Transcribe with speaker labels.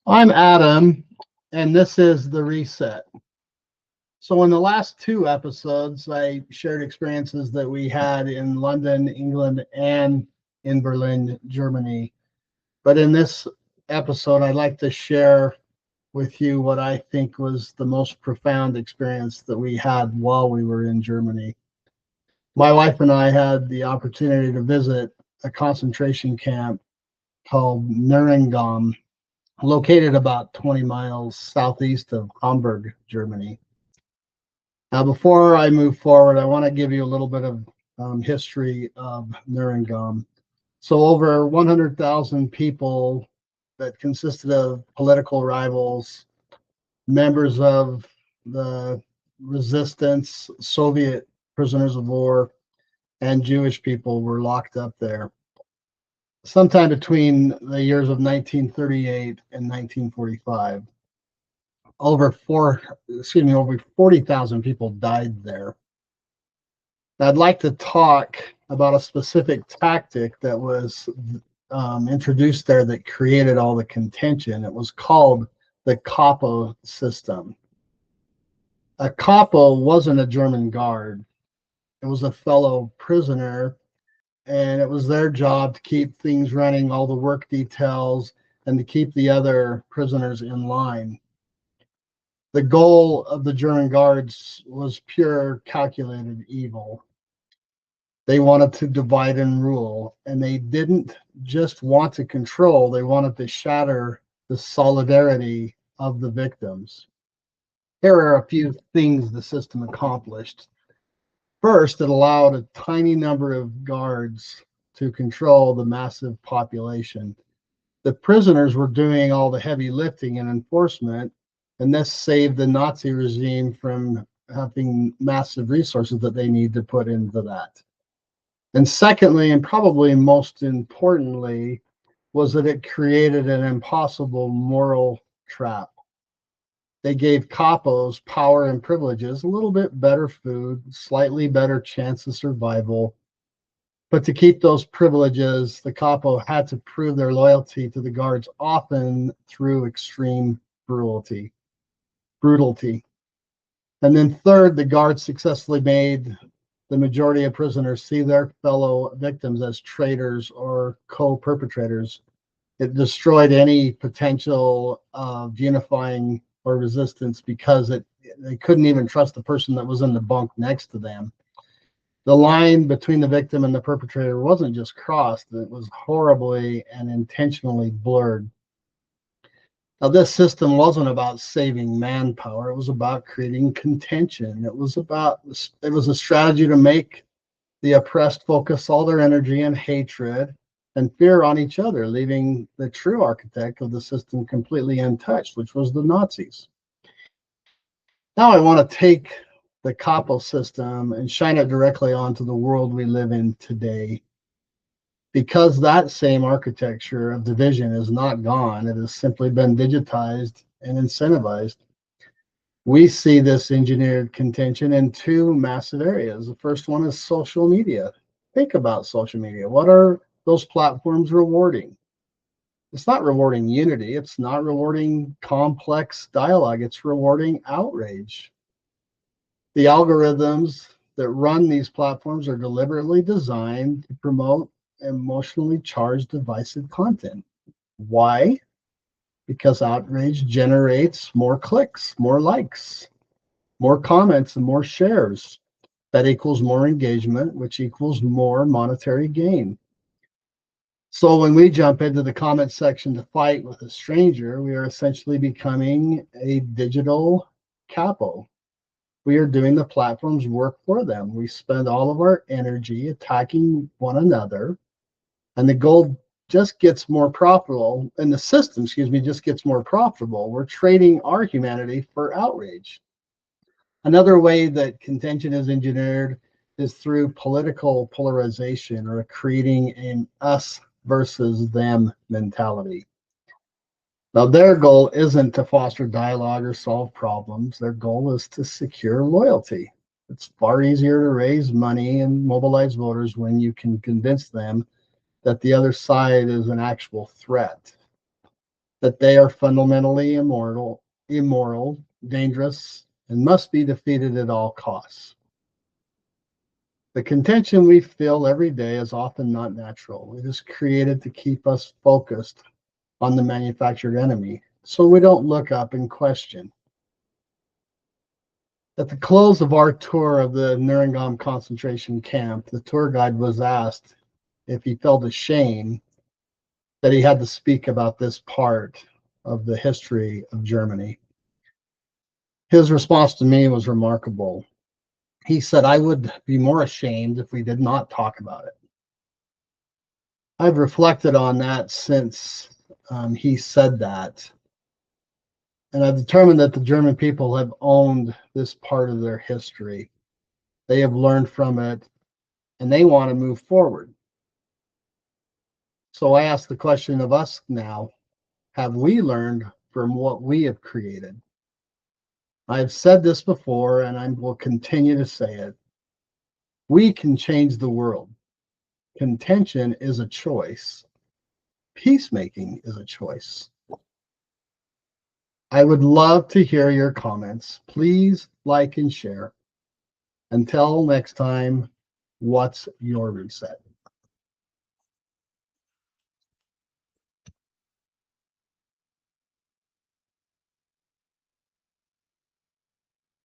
Speaker 1: I'm Adam, and this is The Reset. So, in the last two episodes, I shared experiences that we had in London, England, and in Berlin, Germany. But in this episode, I'd like to share with you what I think was the most profound experience that we had while we were in Germany. My wife and I had the opportunity to visit a concentration camp called Nuremberg, located about 20 miles southeast of Hamburg, Germany. Now, before I move forward, I want to give you a little bit of history of Nuremberg. So, over 100,000 people that consisted of political rivals, members of the resistance, Soviet prisoners of war, and Jewish people were locked up there sometime between the years of 1938 and 1945. Over 40,000 people died there. I'd like to talk about a specific tactic that was introduced there that created all the contention. It was called the Kapo system. A Kapo wasn't a German guard. It was a fellow prisoner, and it was their job to keep things running, all the work details, and to keep the other prisoners in line. The goal of the German guards was pure calculated evil. They wanted to divide and rule, and they didn't just want to control, they wanted to shatter the solidarity of the victims. Here are a few things the system accomplished. First, it allowed a tiny number of guards to control the massive population. The prisoners were doing all the heavy lifting and enforcement, and this saved the Nazi regime from having massive resources that they need to put into that. And secondly, and probably most importantly, was that it created an impossible moral trap. They gave capos power and privileges, a little bit better food, slightly better chance of survival. But to keep those privileges, the capo had to prove their loyalty to the guards, often through extreme brutality. And then third, the guards successfully made the majority of prisoners see their fellow victims as traitors or co-perpetrators. It destroyed any potential of unifying or resistance because they couldn't even trust the person that was in the bunk next to them. The line between the victim and the perpetrator wasn't just crossed, it was horribly and intentionally blurred. Now, this system wasn't about saving manpower. It was about creating contention. It was a strategy to make the oppressed focus all their energy and hatred and fear on each other, leaving the true architect of the system completely untouched, which was the Nazis. Now I want to take the Capo system and shine it directly onto the world we live in today. Because that same architecture of division is not gone, it has simply been digitized and incentivized. We see this engineered contention in two massive areas. The first one is social media. Think about social media. What are those platforms rewarding? It's not rewarding unity. It's not rewarding complex dialogue. It's rewarding outrage. The algorithms that run these platforms are deliberately designed to promote emotionally charged, divisive content. Why? Because outrage generates more clicks, more likes, more comments, and more shares. That equals more engagement, which equals more monetary gain. So when we jump into the comment section to fight with a stranger, we are essentially becoming a digital capo. We are doing the platform's work for them. We spend all of our energy attacking one another, and the goal just gets more profitable, and the system, just gets more profitable. We're trading our humanity for outrage. Another way that contention is engineered is through political polarization or creating an us versus them mentality. Now, their goal isn't to foster dialogue or solve problems. Their goal is to secure loyalty. It's far easier to raise money and mobilize voters when you can convince them that the other side is an actual threat. that they are fundamentally immoral, dangerous, and must be defeated at all costs. The contention we feel every day is often not natural. It is created to keep us focused on the manufactured enemy, so we don't look up and question. At the close of our tour of the Neuengamme concentration camp, the tour guide was asked if he felt ashamed that he had to speak about this part of the history of Germany. His response to me was remarkable. He said, "I would be more ashamed if we did not talk about it." I've reflected on that since he said that. And I've determined that the German people have owned this part of their history. They have learned from it, and they want to move forward. So I ask the question of us now, have we learned from what we have created? I've said this before, and I will continue to say it. We can change the world. Contention is a choice. Peacemaking is a choice. I would love to hear your comments. Please like and share. Until next time, what's your reset?